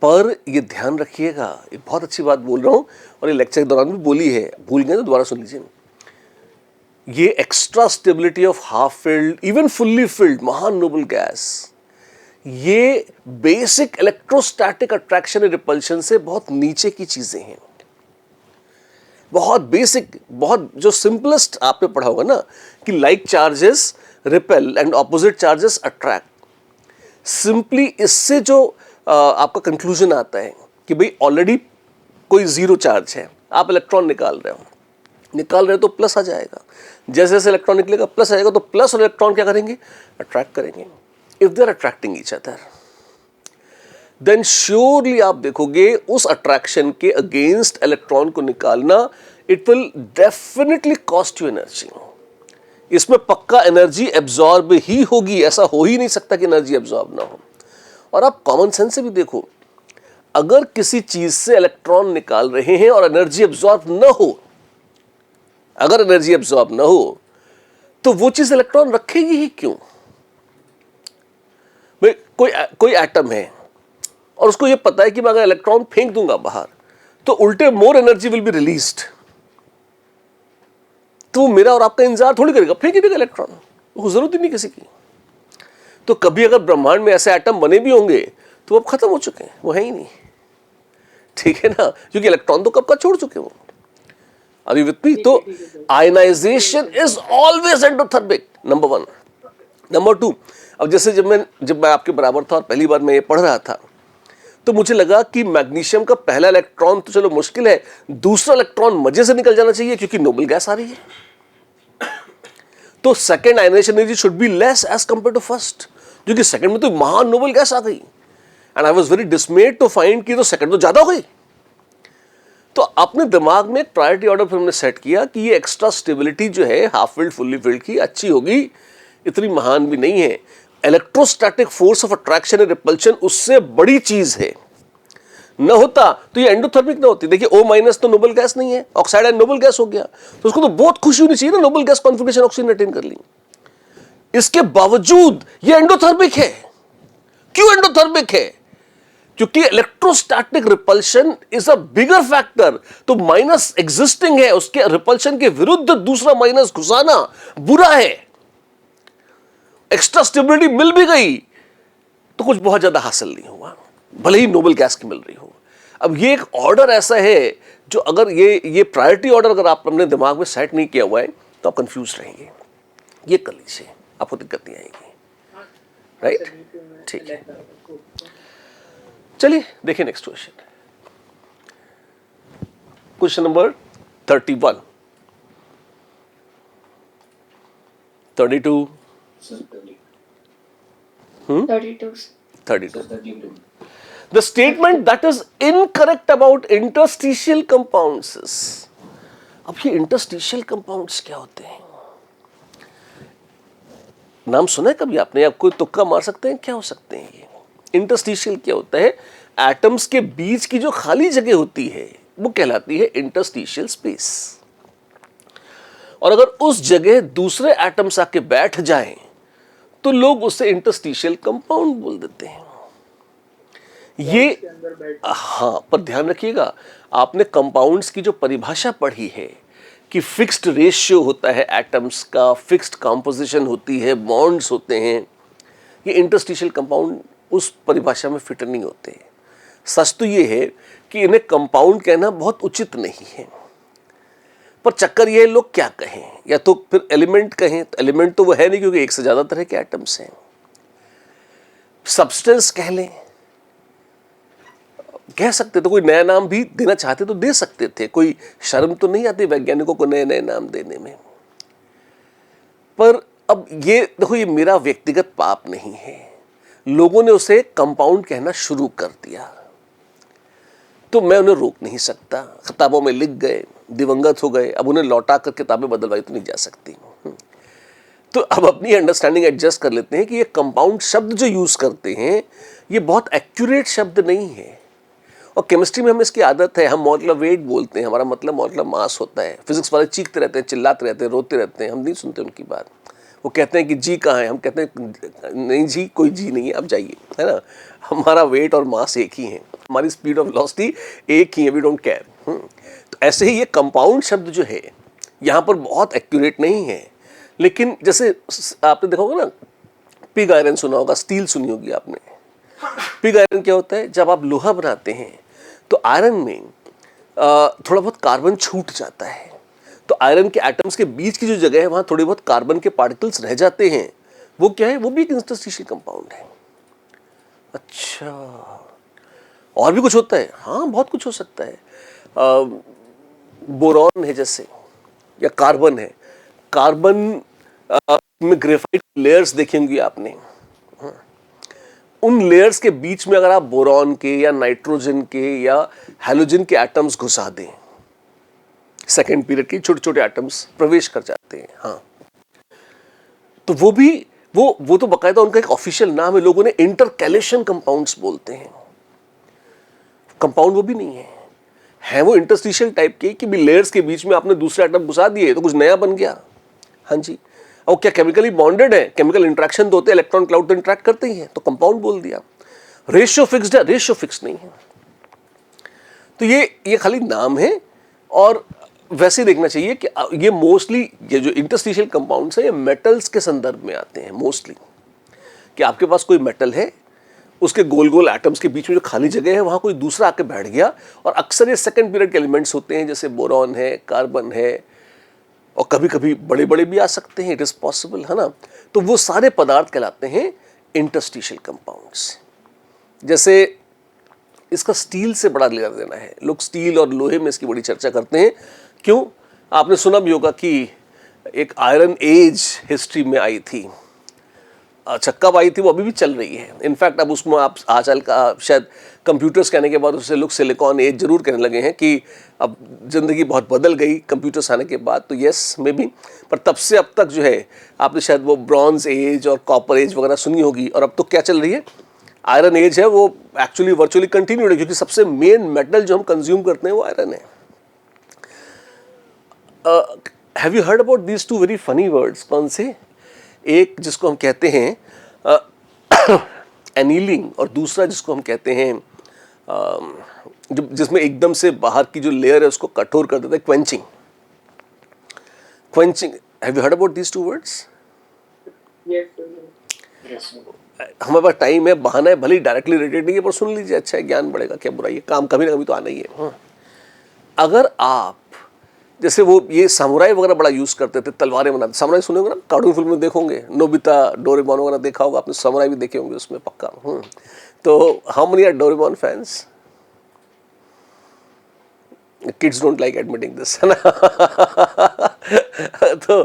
पर ये ध्यान रखिएगा, ये बहुत अच्छी बात बोल रहा हूँ और ये लेक्चर के दौरान भी बोली है, भूल गए तो दोबारा सुन लीजिए. ये extra stability of half filled, even fully filled महान नोबल गैस, ये बेसिक इलेक्ट्रोस्टैटिक अट्रैक्शन और रिपल्शन से बहुत नीचे की चीजें हैं. बहुत बेसिक, बहुत जो सिंपलेस्ट आपने पढ़ा होगा ना कि like charges repel and opposite charges attract. Simply इससे जो आपका कंक्लूजन आता है कि भाई ऑलरेडी कोई जीरो चार्ज है, आप इलेक्ट्रॉन निकाल रहे हो तो प्लस आ जाएगा. जैसे जैसे इलेक्ट्रॉन निकलेगा प्लस आएगा, तो प्लस और इलेक्ट्रॉन क्या करेंगे, अट्रैक्ट करेंगे. If they are attracting each other, then surely आप देखोगे उस अट्रैक्शन के अगेंस्ट इलेक्ट्रॉन को निकालना, it will definitely cost you energy. इसमें पक्का एनर्जी एब्जॉर्ब ही होगी, ऐसा हो ही नहीं सकता कि एनर्जी एब्जॉर्ब ना हो. और आप कॉमन सेंस से भी देखो, अगर किसी चीज से इलेक्ट्रॉन निकाल रहे हैं और एनर्जी एब्जॉर्ब न हो, अगर एनर्जी एब्जॉर्ब न हो तो वो चीज इलेक्ट्रॉन रखेगी ही क्यों. कोई एटम है और उसको ये पता है कि मैं अगर इलेक्ट्रॉन फेंक दूंगा बाहर तो उल्टे more energy will be released, तो मेरा और आपका इंतजार थोड़ी करेगा, फेंक ही देगा इलेक्ट्रॉन, वो जरूरत ही नहीं किसी की. तो कभी अगर ब्रह्मांड में ऐसे एटम बने भी होंगे तो अब खत्म हो चुके हैं, वो है ही नहीं. ठीक है ना, क्योंकि इलेक्ट्रॉन तो कब का छोड़ चुके वो. अभी विथ मी, तो ionization is always endothermic, number 1. Number 2, अब जैसे जब मैं आपके बराबर था और पहली बार मैं ये पढ़ रहा था तो मुझे लगा कि मैग्नीशियम का पहला इलेक्ट्रॉन तो चलो मुश्किल है, दूसरा इलेक्ट्रॉन मजे से निकल जाना चाहिए क्योंकि नोबल गैस आ रही है. तो second ionization energy should be less as compare to first, क्योंकि सेकंड में तो महान नोबल गैस आ गई. And I was very dismayed to find कि तो सेकंड तो ज्यादा हो गई. तो अपने दिमाग में एक प्रायोरिटी ऑर्डर फिर हमने सेट किया कि ये एक्स्ट्रा स्टेबिलिटी जो है हाफ फिल्ड फुल्ली फिल्ड की अच्छी होगी, इतनी महान भी नहीं है. Electrostatic force of attraction and repulsion उससे बड़ी चीज है, न होता तो ये एंडोथर्मिक ना होती। देखिए O- तो नोबल गैस नहीं है, ऑक्साइड एंड नोबल गैस हो गया, तो उसको तो बहुत खुशी होनी चाहिए ना, noble gas configuration oxygen attain कर ली। इसके बावजूद ये एंडोथर्मिक है। क्यों एंडोथर्मिक है? क्योंकि electrostatic repulsion is a bigger factor. तो माइनस एग्जिस्टिंग है, उसके रिपल्शन के विरुद्ध दूसरा माइनस घुसाना बुरा है। एक्स्ट्रा स्टेबिलिटी मिल भी गई तो कुछ बहुत ज्यादा हासिल नहीं हुआ, भले ही नोबल गैस की मिल रही हो। अब ये एक ऑर्डर ऐसा है जो अगर ये प्रायोरिटी ऑर्डर अगर आप अपने दिमाग में सेट नहीं किया हुआ है तो आप कंफ्यूज रहेंगे। ये कर लीजिए, आपको दिक्कत नहीं आएगी। राइट, ठीक है। चलिए देखिए next question, question number 31, 32, 32. The statement that is incorrect about interstitial compounds is, अब ये इंटरस्टिशियल कंपाउंड्स क्या होते हैं? नाम सुना है कभी आपने? आप कोई तुक्का मार सकते हैं क्या हो सकते हैं ये? इंटरस्टिशियल क्या होता है? एटम्स के बीच की जो खाली जगह होती है वो कहलाती है इंटरस्टिशियल स्पेस। और अगर उस जगह दूसरे एटम्स आके बैठ जाएं तो लोग उसे इंटरस्टिशियल कंपाउंड बोल देते हैं। ये हाँ, पर ध्यान रखिएगा, आपने कंपाउंड्स की जो परिभाषा पढ़ी है कि फिक्स्ड रेशियो होता है एटम्स का, फिक्स्ड कंपोजिशन होती है, बॉन्ड्स होते हैं, ये इंटरस्टिशियल कंपाउंड उस परिभाषा में फिट नहीं होते। सच तो ये है कि इन्हें कंपाउंड कहना बहुत उचित नहीं है, पर चक्कर ये लोग क्या कहें, या तो फिर एलिमेंट कहें, तो एलिमेंट तो वो है नहीं क्योंकि एक से ज्यादा तरह के एटम्स हैं। सब्सटेंस कह लें, कह सकते तो, कोई नया नाम भी देना चाहते तो दे सकते थे, कोई शर्म तो नहीं आती वैज्ञानिकों को नए नए नाम देने में। पर अब ये देखो, ये मेरा व्यक्तिगत पाप नहीं है, लोगों ने उसे कंपाउंड कहना शुरू कर दिया तो मैं उन्हें रोक नहीं सकता। किताबों में लिख गए, दिवंगत हो गए, अब उन्हें लौटा कर किताबें बदलवाई तो नहीं जा सकती। तो अब अपनी अंडरस्टैंडिंग एडजस्ट कर लेते हैं कि ये कंपाउंड शब्द जो यूज करते हैं ये बहुत एक्यूरेट शब्द नहीं है। और केमिस्ट्री में हम इसकी आदत है, हम मॉलिक्यूलर वेट बोलते हैं, हमारा मतलब मॉलिक्यूलर मास होता है। फिजिक्स वाले चीखते रहते हैं, चिल्लाते रहते हैं, रोते रहते हैं, हम नहीं सुनते उनकी बात। वो कहते हैं कि जी कहाँ है, हम कहते हैं नहीं जी, कोई जी नहीं है, आप जाइए, है ना। हमारा वेट और मास एक ही है, हमारी स्पीड ऑफ वेलोसिटी एक ही है, वी डोंट केयर। तो ऐसे ही ये कंपाउंड शब्द जो है यहाँ पर बहुत एक्यूरेट नहीं है। लेकिन जैसे आपने देखा होगा ना, पिग आयरन सुना होगा, स्टील सुनी होगी आपने। पिग आयरन क्या होता है? जब आप लोहा बनाते हैं तो आयरन में थोड़ा बहुत कार्बन छूट जाता है, तो आयरन के एटम्स के बीच की जो जगह है वहां थोड़े बहुत कार्बन के पार्टिकल्स रह जाते हैं। वो क्या है? वो भी एक इंटरस्टिशियल कंपाउंड है। अच्छा, और भी कुछ होता है? हाँ, बहुत कुछ हो सकता है। बोरॉन है जैसे, या कार्बन है। कार्बन में ग्रेफाइट लेयर्स देखी होंगी आपने। उन लेयर्स के बीच में अगर आप बोरॉन के या नाइट्रोजन के या हैलोजन के एटम्स घुसा दें, सेकेंड पीरियड के छोटे छोटे एटम्स प्रवेश कर जाते हैं। हाँ, तो वो भी वो तो बकायदा उनका एक ऑफिशियल नाम है, लोगों ने इंटरकैलेशन कंपाउंड्स बोलते हैं। कंपाउंड वो भी नहीं है वो इंटरस्टिशियल टाइप के, कि भी लेयर्स के बीच में आपने दूसरे एटम घुसा दिए तो कुछ नया बन गया। हाँ जी, और क्या केमिकली बॉन्डेड है? केमिकल इंटरेक्शन तो होते हैं, इलेक्ट्रॉन क्लाउड तो इंटरेक्ट करते ही हैं, तो कंपाउंड बोल दिया। रेशियो फिक्स्ड है? रेशियो फिक्स नहीं है। तो ये खाली नाम है। और वैसे ही देखना चाहिए कि ये मोस्टली ये जो इंटरस्टिशियल कंपाउंड्स हैं ये मेटल्स के संदर्भ में आते हैं मोस्टली, कि आपके पास कोई मेटल है, उसके गोल गोल एटम्स के बीच में जो खाली जगह है वहां कोई दूसरा आके बैठ गया। और अक्सर ये सेकंड पीरियड के एलिमेंट्स होते हैं, जैसे बोरॉन है, कार्बन है, और कभी कभी बड़े बड़े भी आ सकते हैं, इट इज पॉसिबल, है ना। तो वो सारे पदार्थ कहलाते हैं इंटरस्टिशियल कंपाउंड्स। जैसे इसका स्टील से बड़ा लेना देना है, लोग स्टील और लोहे में इसकी बड़ी चर्चा करते हैं। क्यों? आपने सुना भी होगा कि एक आयरन एज हिस्ट्री में आई थी, अच्छा कब आई थी वो अभी भी चल रही है। इनफैक्ट अब उसमें आप आजकल का शायद कंप्यूटर्स कहने के बाद उससे लोग सिलिकॉन एज जरूर कहने लगे हैं कि अब ज़िंदगी बहुत बदल गई कंप्यूटर्स आने के बाद, तो यस मे बी, पर तब से अब तक जो है आपने शायद वो ब्रॉन्ज एज और कॉपर एज वगैरह सुनी होगी, और अब तो क्या चल रही है, आयरन एज है, वो एक्चुअली वर्चुअली कंटिन्यूड है, क्योंकि सबसे मेन मेटल जो हम कंज्यूम करते हैं वो आयरन है। Have you heard about these two very funny words? कौन से? एक जिसको हम कहते हैं एनीलिंग, और दूसरा जिसको हम कहते हैं जिसमें एकदम से बाहर की जो लेयर है उसको कठोर कर देता है, quenching. Quenching, have you heard about these two words? हमारे पास टाइम है, बहाना है, भले ही डायरेक्टली रिलेटेड नहीं है, पर सुन लीजिए, अच्छा है, ज्ञान बढ़ेगा, क्या बुराई है, काम कभी ना कभी तो आना ही है। अगर आप जैसे वो ये सामुराई वगैरह बड़ा यूज करते थे, तलवारें बनाते, सामुराई सुने होंगे ना, कार्टून फिल्म में देखोगे, नोबिता डोरेमोन वगैरह देखा होगा आपने, सामुराई भी देखे होंगे उसमें पक्का। तो how many are Doraemon fans? Kids don't like admitting this, है ना? तो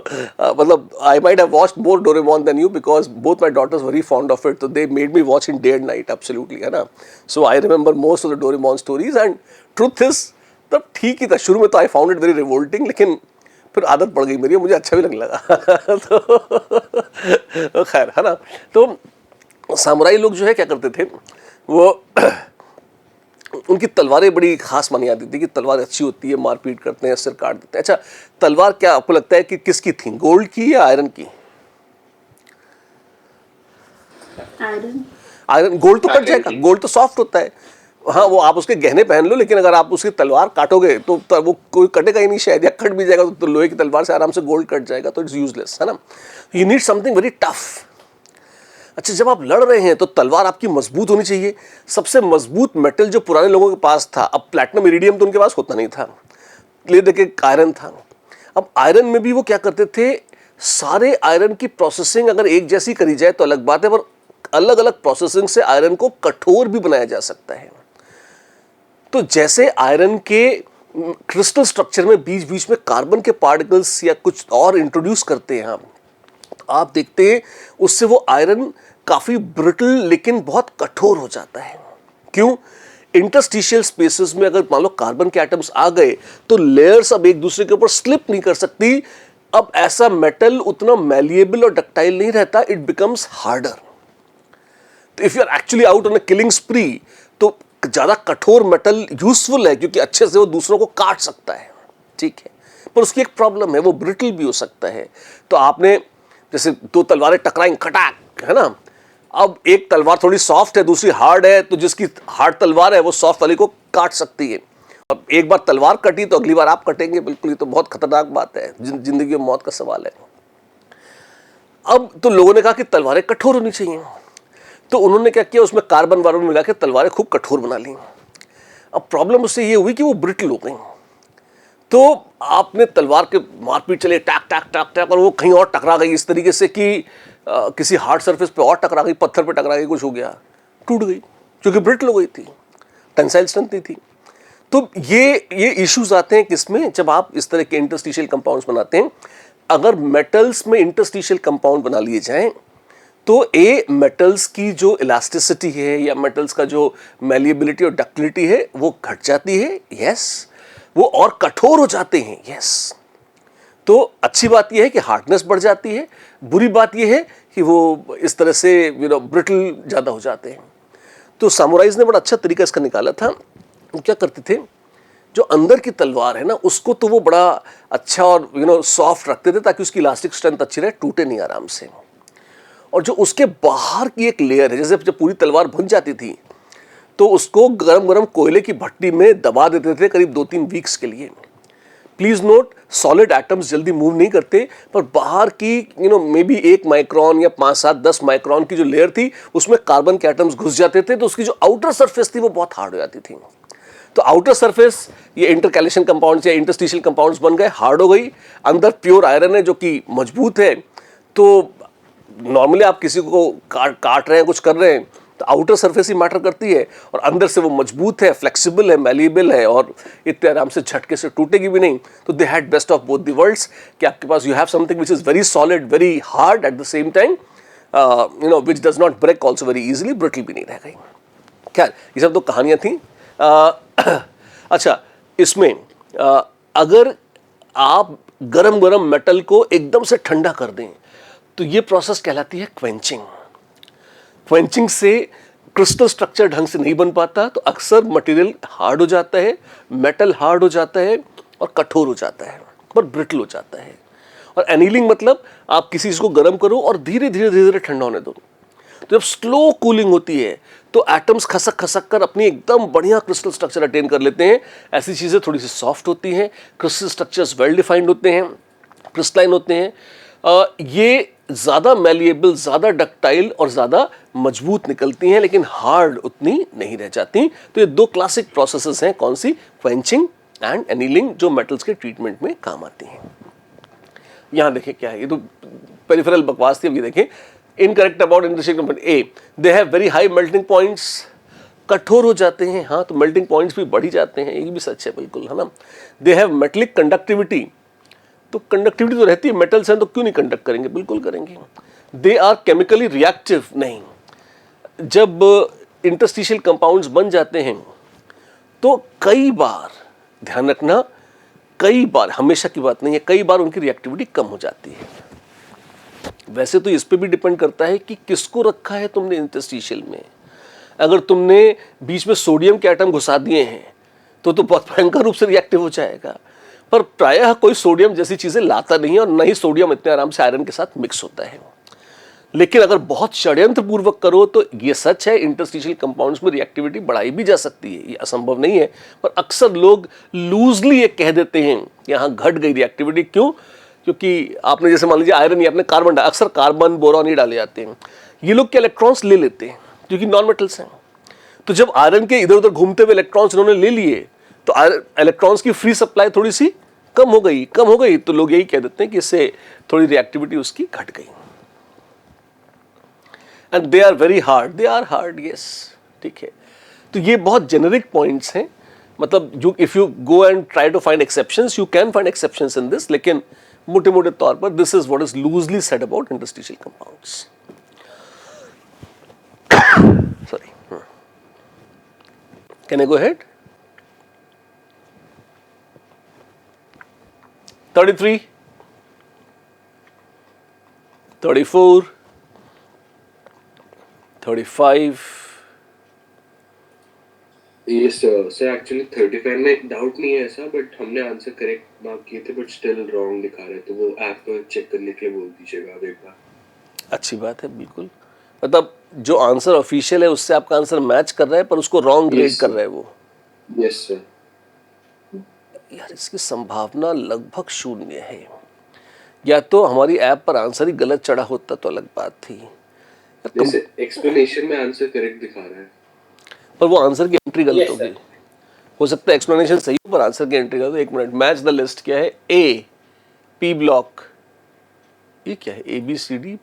मतलब I might have watched more Doraemon than you, because both my daughters very fond of it, तो they made me watch in day and night, absolutely, है ना? So I remember most of the Doraemon stories, and truth is तब ठीक ही था, शुरू में तो I found it very revolting, लेकिन फिर आदत पड़ गई मेरी, मुझे अच्छा भी लगने लगा। तो खैर, है ना? तो सामुराई लोग जो है क्या करते थे, वो उनकी तलवारें बड़ी खास मानी जाती थी कि तलवार अच्छी होती है, मारपीट करते हैं, सिर काट देते हैं। अच्छा, तलवार क्या आपको लगता है कि किसकी थी, गोल्ड की या आयरन की? आयरन। आयरन, गोल्ड तो कट जाएगा, गोल्ड तो सॉफ्ट होता है। हाँ, वो आप उसके गहने पहन लो, लेकिन अगर आप उसकी तलवार काटोगे तो वो कोई कटेगा ही नहीं शायद, या कट भी जाएगा तो लोहे की तलवार से आराम से गोल्ड कट जाएगा, तो इट्स यूजलेस, है ना? You need something very tough. अच्छा, जब आप लड़ रहे हैं तो तलवार आपकी मजबूत होनी चाहिए। सबसे मजबूत मेटल जो पुराने लोगों के पास था, अब प्लैटिनम इरिडियम तो उनके पास होता नहीं था, लेकिन एक आयरन था। अब आयरन में भी वो क्या करते थे, सारे आयरन की प्रोसेसिंग अगर एक जैसी करी जाए तो अलग बात है, पर अलग अलग प्रोसेसिंग से आयरन को कठोर भी बनाया जा सकता है। तो जैसे आयरन के क्रिस्टल स्ट्रक्चर में बीच बीच में कार्बन के पार्टिकल्स या कुछ और इंट्रोड्यूस करते हैं हम, तो आप देखते हैं उससे वो आयरन काफी ब्रिटल लेकिन बहुत कठोर हो जाता है। क्यों? इंटरस्टिशियल स्पेसेस में अगर मान लो कार्बन के एटम्स आ गए तो लेयर्स अब एक दूसरे के ऊपर स्लिप नहीं कर सकती। अब ऐसा मेटल उतना मैलिएबल और डक्टाइल नहीं रहता, इट बिकम्स हार्डर। तो if you are actually out on a killing spree तो ज्यादा कठोर मेटल यूजफुल है, क्योंकि अच्छे से वो दूसरों को काट सकता है, ठीक है, पर उसकी एक प्रॉब्लम है, वो ब्रिटल भी हो सकता है। तो आपने जैसे दो तलवारें टकराई, खटाक, है ना? अब एक तलवार थोड़ी सॉफ्ट है, दूसरी हार्ड है, तो जिसकी हार्ड तलवार है वो सॉफ्ट वाली को काट सकती है। अब एक बार तलवार कटी तो अगली बार आप कटेंगे, बिल्कुल, ये तो बहुत खतरनाक बात है, जिंदगी और मौत का सवाल है। अब तो लोगों ने कहा कि तलवारें कठोर होनी चाहिए, तो उन्होंने क्या किया, उसमें कार्बन वार्बन मिला के तलवारें खूब कठोर बना ली। अब प्रॉब्लम उससे ये हुई कि वो ब्रिटल हो गई। तो आपने तलवार के मारपीट चले, टैक टैक टैक टैक, और वो कहीं और टकरा गई इस तरीके से कि किसी हार्ड सरफेस पे और टकरा गई, पत्थर पे टकरा गई, कुछ हो गया, टूट गई, क्योंकि ब्रिटल हो गई थी, टेंसाइल स्ट्रेंथ नहीं थी। तो ये इश्यूज आते हैं किसमें, जब आप इस तरह के इंटरस्टिशियल कंपाउंड्स बनाते हैं। अगर मेटल्स में इंटरस्टिशियल कंपाउंड बना लिए जाएं तो मेटल्स की जो इलास्टिसिटी है या मेटल्स का जो मैलिएबिलिटी और डक्टिलिटी है वो घट जाती है, यस, वो और कठोर हो जाते हैं, यस। तो अच्छी बात यह है कि हार्डनेस बढ़ जाती है, बुरी बात यह है कि वो इस तरह से ब्रिटल ज़्यादा हो जाते हैं। तो सामुराइज ने बड़ा अच्छा तरीका इसका निकाला था। वो क्या करते थे, जो अंदर की तलवार है ना उसको तो वो बड़ा अच्छा और सॉफ्ट रखते थे ताकि उसकी इलास्टिक स्ट्रेंथ अच्छी रहे, टूटे नहीं आराम से। और जो उसके बाहर की एक लेयर है, जैसे जब पूरी तलवार भुन जाती थी तो उसको गरम गरम कोयले की भट्टी में दबा देते थे करीब 2-3 वीक्स के लिए। प्लीज नोट, सॉलिड एटम्स जल्दी मूव नहीं करते, पर बाहर की मे बी 1 माइक्रोन या 5-7-10 माइक्रोन की जो लेयर थी उसमें कार्बन के एटम्स घुस जाते थे, तो उसकी जो आउटर सरफेस थी वो बहुत हार्ड हो जाती थी। तो आउटर सरफेस ये इंटरकैलेशन कंपाउंड्स या इंटरस्टिशियल कंपाउंड्स बन गए, हार्ड हो गई, अंदर प्योर आयरन है जो कि मजबूत है। तो नॉर्मली आप किसी को काट रहे हैं, कुछ कर रहे हैं, तो आउटर सरफेस ही मैटर करती है, और अंदर से वो मजबूत है, फ्लेक्सिबल है, मैलिएबल है, और इतने आराम से झटके से टूटेगी भी नहीं। तो they had best of both the worlds कि आपके पास you have something which is very solid, very hard at the same time, which does not break also very easily, brittle भी नहीं रह गई। खैर ये सब तो कहानियाँ थी। अच्छा, इसमें अगर आप गरम गरम मेटल को एकदम से ठंडा कर दें तो ये प्रोसेस कहलाती है क्वेंचिंग। क्वेंचिंग से क्रिस्टल स्ट्रक्चर ढंग से नहीं बन पाता, तो अक्सर मटेरियल हार्ड हो जाता है, मेटल हार्ड हो जाता है और कठोर हो जाता है और ब्रिटल हो जाता है। और एनीलिंग मतलब आप किसी चीज़ को गर्म करो और धीरे धीरे धीरे धीरे ठंडा होने दो। तो जब स्लो कूलिंग होती है तो एटम्स खसक खसक कर अपनी एकदम बढ़िया क्रिस्टल स्ट्रक्चर अटेन कर लेते हैं। ऐसी चीज़ें थोड़ी सी सॉफ्ट होती हैं, क्रिस्टल स्ट्रक्चर्स वेल डिफाइंड होते हैं, क्रिस्टलाइन होते हैं। ये ज़्यादा मैलिएबल, ज़्यादा डक्टाइल और ज़्यादा मजबूत निकलती हैं, लेकिन हार्ड उतनी नहीं रह जाती। तो ये दो क्लासिक प्रोसेसेस हैं, कौन सी? क्वेंचिंग एंड एनीलिंग, जो मेटल्स के ट्रीटमेंट में काम आती हैं। यहाँ देखें क्या है, ये तो पेरिफेरल बकवास थी। अब ये देखें, incorrect about industrial A, they have very high melting points, कठोर हो जाते हैं। हाँ, तो मेल्टिंग पॉइंट्स भी बढ़ ही जाते हैं, ये भी सच है, बिल्कुल है ना। दे हैव मेटलिक कंडक्टिविटी, तो कंडक्टिविटी तो रहती है, मेटल्स हैं तो क्यों नहीं कंडक्ट करेंगे, बिल्कुल करेंगे। दे आर केमिकली रिएक्टिव, नहीं। जब इंटरस्टिशियल कंपाउंड्स बन जाते हैं तो कई बार, ध्यान रखना, कई बार, हमेशा की बात नहीं है, कई बार उनकी रिएक्टिविटी कम हो जाती है। वैसे तो इस पे भी डिपेंड करता है कि किसको रखा है तुमने इंटरस्टिशियल में। अगर तुमने बीच में सोडियम के एटम घुसा दिए हैं तो बहुत भयंकर रूप से रिएक्टिव हो जाएगा। पर प्रायः कोई सोडियम जैसी चीज़ें लाता नहीं है और न ही सोडियम इतने आराम से आयरन के साथ मिक्स होता है। लेकिन अगर बहुत षड्यंत्र पूर्वक करो तो ये सच है, इंटरस्टिशियल कंपाउंड्स में रिएक्टिविटी बढ़ाई भी जा सकती है, ये असंभव नहीं है। पर अक्सर लोग लूजली ये कह देते हैं कि यहाँ घट गई रिएक्टिविटी। क्यों? क्योंकि आपने जैसे मान लीजिए आयरन या आपने कार्बन, अक्सर कार्बन बोरॉन ही डाले जाते हैं। ये लोग के इलेक्ट्रॉन्स ले लेते हैं क्योंकि नॉन मेटल्स हैं। तो जब आयरन के इधर उधर घूमते हुए इलेक्ट्रॉन्स इन्होंने ले लिए तो इलेक्ट्रॉन्स की फ्री सप्लाई थोड़ी सी कम हो गई, तो लोग यही कह देते हैं कि इससे थोड़ी रिएक्टिविटी उसकी घट गई। And they are very hard, they are hard, yes, ठीक है। तो ये बहुत जेनरिक पॉइंट्स हैं, मतलब if you go and try to find exceptions, you can find exceptions in this, लेकिन मोटे मोटे तौर पर this is what is loosely said about interstitial compounds. Sorry, can I go ahead? 33, 34, 35। Yes sir, actually 35 में डाउट नहीं है ऐसा, बट हमने आंसर करेक्ट मार्क किए थे बट स्टिल रॉन्ग दिखा रहे, तो वो ऐप पर चेक करने के लिए बोल दीजिएगा आप एक बार। अच्छी बात है, बिल्कुल। मतलब जो आंसर ऑफिशियल है उससे आपका आंसर मैच कर रहा है, पर उसको रॉन्ग ग्रेड कर रहा है वो। Yes sir. यार इसकी संभावना लगभग 0 है। या तो हमारी ऐप पर आंसर ही गलत चढ़ा होता तो अलग बात थी। जैसे एक्सप्लेनेशन में आंसर करेक्ट दिखा रहा है, पर वो आंसर की एंट्री गलत होगी। हो सकता है एक्सप्लेनेशन सही हो पर आंसर की एंट्री गलत हो। एक मिनट, मैच द लिस्ट क्या है? ए, पी ब्लॉक, ये क्या है? A B C D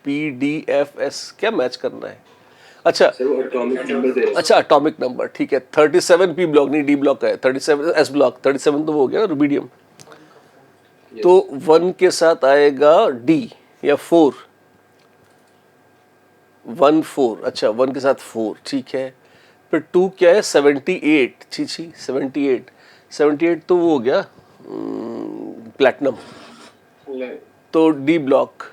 P D F S, क्या मैच करना है? अच्छा सर वो एटॉमिक नंबर दे रहा है। अच्छा, एटॉमिक नंबर, ठीक है। 37 पी ब्लॉक नहीं, डी ब्लॉक है। 37 एस ब्लॉक, 37 तो वो हो गया ना, रुबिडियम। तो 1 के साथ आएगा डी या 4, 1 4, अच्छा 1 के साथ 4, ठीक है। फिर 2 क्या है? 78, छी 78 तो वो हो गया प्लैटिनम। तो डी ब्लॉक,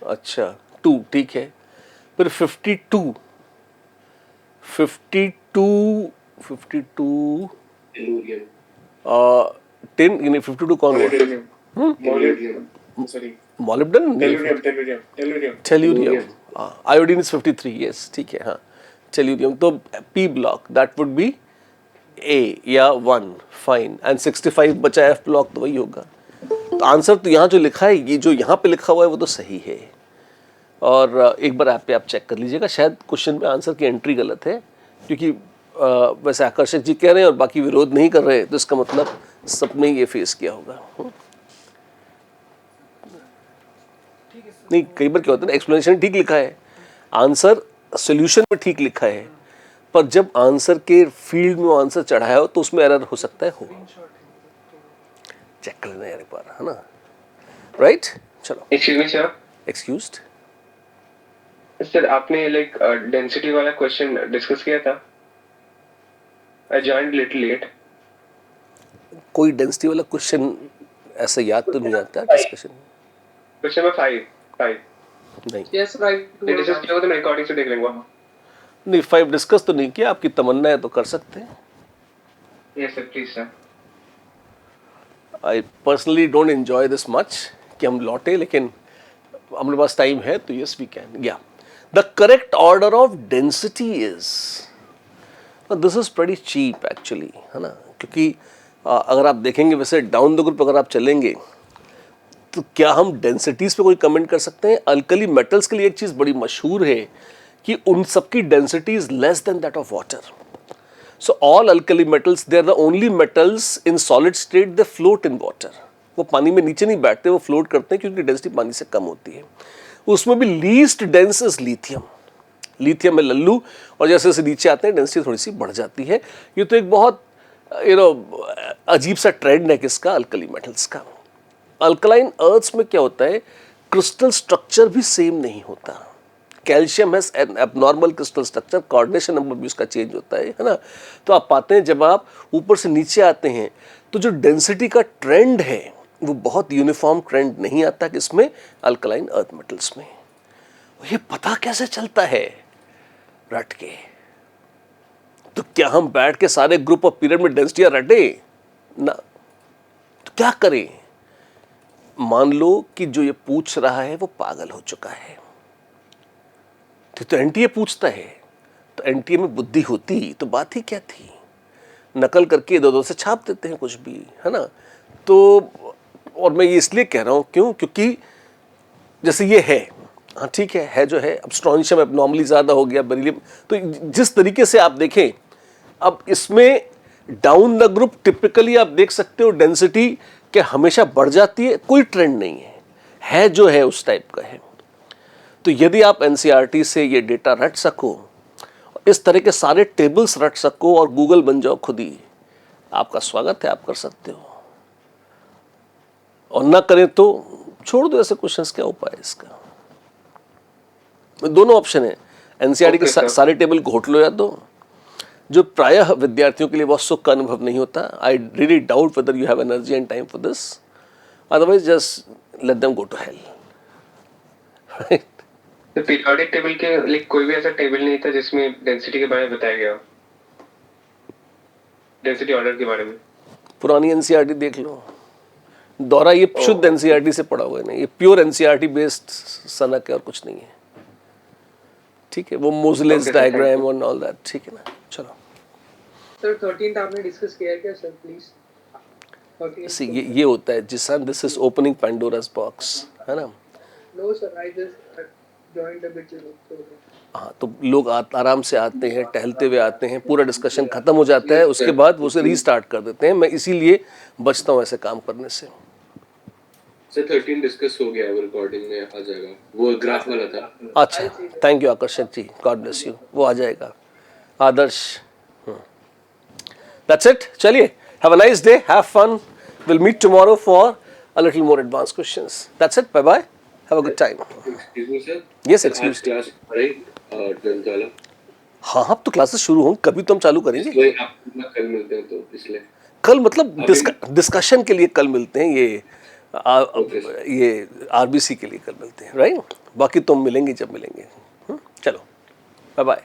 अच्छा 2, ठीक है। फिर 52 टेलुरियम, 10 यानी 52 कौन हुआ? Molybdenum, tellurium, iodine is 53, yes, ठीक है, हाँ टेलुरियम। तो P block that would be a या 1, फाइन। एंड 65 बचा एफ ब्लॉक, तो वही होगा। तो आंसर तो यहाँ जो लिखा है, ये जो यहाँ पे लिखा हुआ है वो तो सही है। और एक बार ऐप पे आप चेक कर लीजिएगा, शायद क्वेश्चन में आंसर की एंट्री गलत है, क्योंकि वैसे आकर्षक जी कह रहे हैं और बाकी विरोध नहीं कर रहे, तो इसका मतलब सबने ये फेस किया होगा। नहीं, कई बार क्या होता है ना, एक्सप्लेनेशन ठीक लिखा है, आंसर सोल्यूशन में ठीक लिखा है, पर जब आंसर के फील्ड में आंसर चढ़ाया हो तो उसमें एरर हो सकता है। हो चेक कर लेना यार एक बार, है ना, राइट? चलो, Excuse me, sir. Excused. Sir आपने लाइक डेंसिटी वाला क्वेश्चन डिस्कस किया था? I joined little late. कोई डेंसिटी वाला क्वेश्चन ऐसा याद तो नहीं आता डिस्कशन में। क्वेश्चन नंबर 5 नहीं यस राइट डिस्कस किया हो तो मैं रिकॉर्डिंग से देख लूंगा। नहीं 5 डिस्कस तो नहीं किया, आपकी तमन्ना है तो कर सकते हैं। Yes sir please sir. I personally don't enjoy this much कि हम लौटे, लेकिन हमारे पास टाइम है तो यस वी कैन। या the correct order of density is, this is pretty cheap actually, है ना, क्योंकि अगर आप देखेंगे वैसे डाउन द ग्रुप अगर आप चलेंगे तो क्या हम डेंसिटीज पे कोई कमेंट कर सकते हैं? अल्कली मेटल्स के लिए एक चीज़ बड़ी मशहूर है कि उन सबकी density is less than that of water. So all alkali metals, they are the only metals in solid state they float in water. वो पानी में नीचे नहीं बैठते, वो फ्लोट करते हैं क्योंकि डेंसिटी पानी से कम होती है। उसमें भी least dense is lithium. Lithium में लल्लू, और जैसे जैसे नीचे आते हैं डेंसिटी थोड़ी सी बढ़ जाती है। ये तो एक बहुत अजीब सा ट्रेंड है किसका, अल्कली मेटल्स का। अल्कलाइन अर्थ्स में क्या होता है, क्रिस्टल स्ट्रक्चर भी सेम नहीं होता। Calcium has an abnormal crystal structure, coordination number भी उसका चेंज होता है ना। तो आप पाते हैं जब आप ऊपर से नीचे आते हैं तो जो डेंसिटी का ट्रेंड है वो बहुत यूनिफॉर्म ट्रेंड नहीं आता किसमें, अल्कलाइन अर्थ मेटल्स में। ये पता कैसे चलता है, रट के। तो क्या हम बैठ के सारे ग्रुप ऑफ पीरियड में डेंसिटियां रटे ना? तो क्या करें? मान लो कि जो ये पूछ रहा है वो पागल हो चुका है, तो एनटीए पूछता है, तो एनटीए में बुद्धि होती तो बात ही क्या थी। नकल करके दो से छाप देते हैं कुछ भी, है ना। तो और मैं ये इसलिए कह रहा हूं क्यों, क्योंकि जैसे ये है, हाँ ठीक है जो है। अब स्ट्रॉन्शियम एबनॉर्मली ज़्यादा हो गया, बेरिलियम, तो जिस तरीके से आप देखें, अब इसमें डाउन द ग्रुप टिपिकली आप देख सकते हो डेंसिटी क्या हमेशा बढ़ जाती है, कोई ट्रेंड नहीं है जो है उस टाइप का है। तो यदि आप एनसीईआरटी से ये डेटा रट सको, इस तरह के सारे टेबल्स रट सको और गूगल बन जाओ खुद ही, आपका स्वागत है, आप कर सकते हो। और ना करें तो छोड़ दो ऐसे क्वेश्चंस, क्या उपाय है इसका? दोनों ऑप्शन है, एनसीईआरटी के सारे टेबल घोट लो या दो, जो प्रायः विद्यार्थियों के लिए बहुत सुख का अनुभव नहीं होता। I really doubt whether you have energy and time for this, otherwise just let them go to hell. Right, तो पीरियोडिक टेबल के लाइक कोई भी ऐसा टेबल नहीं था जिसमें डेंसिटी के बारे में बताया गया हो, डेंसिटी ऑर्डर के बारे में? पुरानी एनसीईआरटी देख लो, दौरा ये शुद्ध एनसीईआरटी से पढ़ा हुआ है, नहीं ये प्योर एनसीईआरटी बेस्ड सनक है और कुछ नहीं है। ठीक है, वो मोज़लेस डायग्राम और ऑल दैट, ठीक है ना। चलो सर 13th आपने डिस्कस किया है क्या सर प्लीज? सी ये होता है जिस this is opening Pandora's box, है ना। No sir I just joined a bit late. हाँ, तो लोग आराम से आते हैं, टहलते हुए आते हैं, पूरा डिस्कशन खत्म हो जाता है, उसके बाद वो उसे रीस्टार्ट कर देते हैं। मैं इसीलिए बचता हूँ ऐसे काम करने से। सर 13 डिस्कस हो गया, वो रिकॉर्डिंग में आ जाएगा, वो ग्राफ वाला था। अच्छा, थैंक यू आकर्षक जी, गॉड ब्लेस यू, वो आ जाएगा। Adarsh, that's it. चलिए, have a nice day, have fun, will meet tomorrow for a little more advance questions. That's it, bye bye, have a good time. Excuse me sir. Yes, excuse. Class right 12th वाला? हाँ, अब तो क्लासेस शुरू होंगी, कभी तो हम चालू करेंगे। इसलिए आप कल मिलते हैं, तो इसलिए कल मतलब डिस्कशन के लिए कल मिलते हैं, ये आरबीसी के लिए कल मिलते हैं, राइट। बाकी तुम मिलेंगे जब मिलेंगे। चलो, बाय बाय।